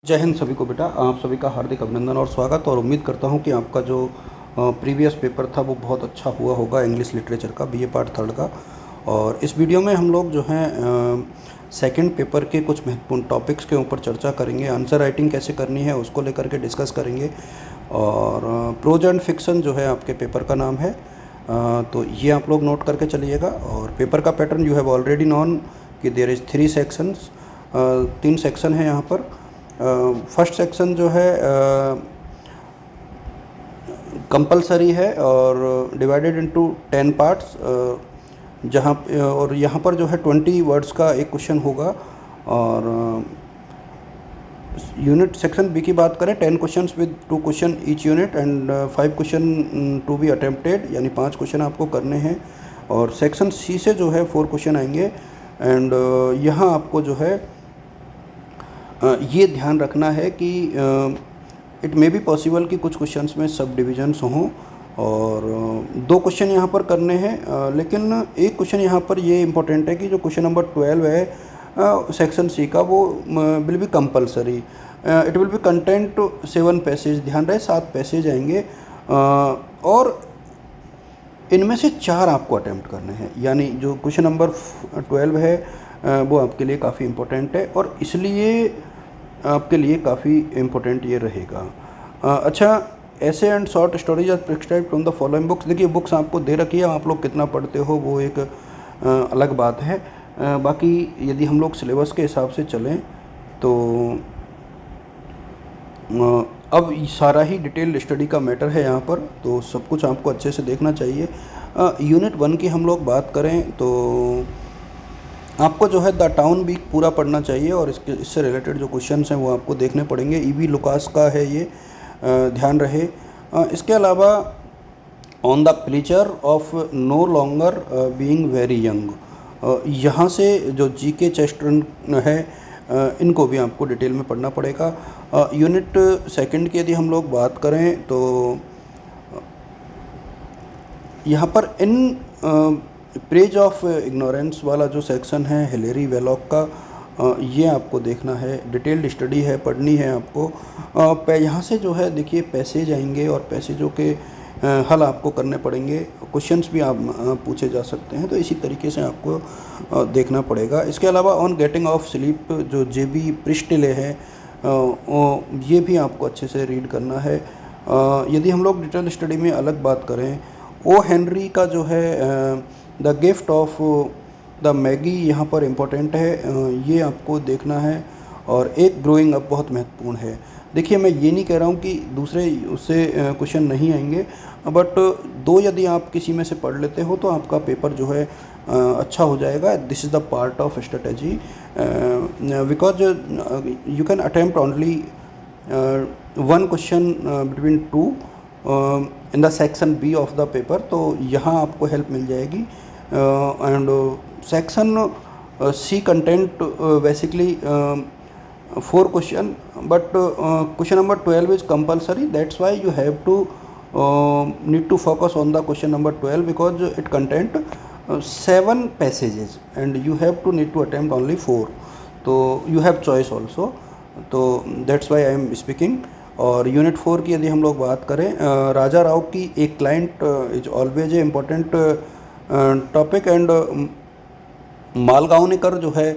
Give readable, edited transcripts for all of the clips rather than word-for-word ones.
जय हिंद सभी को बेटा, आप सभी का हार्दिक अभिनंदन और स्वागत। और उम्मीद करता हूं कि आपका जो प्रीवियस पेपर था वो बहुत अच्छा हुआ होगा, इंग्लिश लिटरेचर का बीए पार्ट थर्ड का। और इस वीडियो में हम लोग जो हैं सेकंड पेपर के कुछ महत्वपूर्ण टॉपिक्स के ऊपर चर्चा करेंगे। आंसर राइटिंग कैसे करनी है उसको लेकर के डिस्कस करेंगे। और प्रोज एंड फिक्शन जो है आपके पेपर का नाम है, तो ये आप लोग नोट करके चलिएगा। और पेपर का pattern you have already non कि देयर इज़ 3 सेक्शंस, 3 सेक्शन है यहाँ पर। फर्स्ट सेक्शन जो है कंपलसरी है और डिवाइडेड इनटू 10 पार्ट्स, जहाँ और यहाँ पर जो है 20 वर्ड्स का एक क्वेश्चन होगा। और यूनिट सेक्शन बी की बात करें, 10 questions with 2 question each unit and 5 question to be attempted, यानी 5 क्वेश्चन आपको करने हैं। और सेक्शन सी से जो है 4 क्वेश्चन आएंगे। एंड यहाँ आपको जो है ये ध्यान रखना है कि इट मे बी पॉसिबल कि कुछ क्वेश्चंस में सब डिविजन्स हों और 2 क्वेश्चन यहाँ पर करने हैं। लेकिन एक क्वेश्चन यहाँ पर ये इम्पोर्टेंट है कि जो क्वेश्चन नंबर 12 है सेक्शन सी का, वो will be compulsory. It will be content 7 passage, ध्यान रहे 7 पैसेज आएंगे और इनमें से 4 आपको अटैम्प्ट करने हैं। यानी जो क्वेश्चन नंबर 12 है वो आपके लिए काफ़ी इम्पोर्टेंट है और इसलिए आपके लिए काफ़ी इम्पोर्टेंट ये रहेगा। अच्छा, essays and short stories are prescribed from the following books. देखिए बुक्स आपको दे रखी है, आप लोग कितना पढ़ते हो वो एक अलग बात है। बाकी यदि हम लोग सिलेबस के हिसाब से चलें तो अब सारा ही डिटेल स्टडी का मैटर है यहाँ पर, तो सब कुछ आपको अच्छे से देखना चाहिए। यूनिट 1 की हम लोग बात करें तो आपको जो है द टाउन वीक पूरा पढ़ना चाहिए और इससे रिलेटेड जो क्वेश्चंस हैं वो आपको देखने पड़ेंगे। ईवी लुकास का है ये, ध्यान रहे। इसके अलावा on the pleasure of no longer being very young, यहाँ से जो जीके चेस्टरन है इनको भी आपको डिटेल में पढ़ना पड़ेगा। यूनिट सेकंड की यदि हम लोग बात करें तो यहाँ पर इन प्रेज ऑफ इग्नोरेंस वाला जो सेक्शन है हिलेरी वेलॉक का, ये आपको देखना है, डिटेल्ड स्टडी है, पढ़नी है आपको। यहाँ से जो है देखिए पैसेज आएंगे और पैसेजों के हल आपको करने पड़ेंगे। क्वेश्चंस भी आप पूछे जा सकते हैं, तो इसी तरीके से आपको देखना पड़ेगा। इसके अलावा ऑन गेटिंग ऑफ स्लीप जो जेबी प्रिस्टिले है ये भी आपको अच्छे से रीड करना है। यदि हम लोग डिटेल स्टडी में अलग बात करें, ओ हेनरी का जो है the gift of the Maggi यहाँ पर इम्पोर्टेंट है, ये आपको देखना है। और एक ग्रोइंग अप बहुत महत्वपूर्ण है। देखिए मैं ये नहीं कह रहा हूँ कि दूसरे उससे क्वेश्चन नहीं आएंगे, बट 2 यदि आप किसी में से पढ़ लेते हो तो आपका पेपर जो है अच्छा हो जाएगा। This is the part of strategy because you can attempt only 1 question between 2 in the section B of the paper, तो यहाँ आपको हेल्प मिल जाएगी। And section C content basically 4 question, but question number 12 is compulsory, that's why you have to need to focus on the question number 12 because it content 7 passages and you have to need to attempt only 4, तो you have choice also, तो that's why I am speaking। और unit 4 की यदि हम लोग बात करें, राजा राव की एक client is always a important topic and Malgaonkar जो है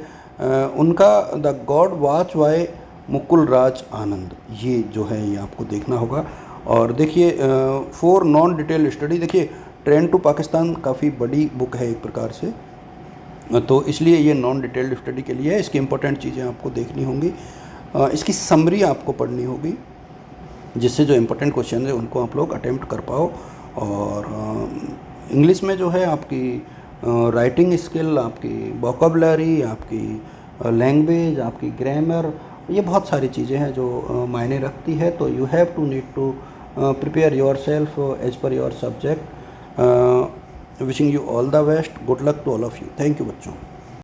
उनका the god watch by Mukul Raj Anand, ये जो है ये आपको देखना होगा। और देखिए 4 नॉन डिटेल स्टडी, देखिए ट्रेन टू पाकिस्तान काफ़ी बड़ी बुक है एक प्रकार से, तो इसलिए ये नॉन डिटेल्ड स्टडी के लिए है। इसकी इंपॉर्टेंट चीज़ें आपको देखनी होंगी, इसकी समरी आपको पढ़नी होगी, जिससे जो इम्पोर्टेंट क्वेश्चन है उनको आप लोग अटेम्प्ट कर पाओ। और इंग्लिश में जो है आपकी राइटिंग स्किल, आपकी वोकैबुलरी, आपकी लैंग्वेज, आपकी ग्रामर, ये बहुत सारी चीज़ें हैं जो मायने रखती है। तो you have to need to prepare yourself as per your subject. Wishing you all the best, good luck to all of you. Thank you बच्चों।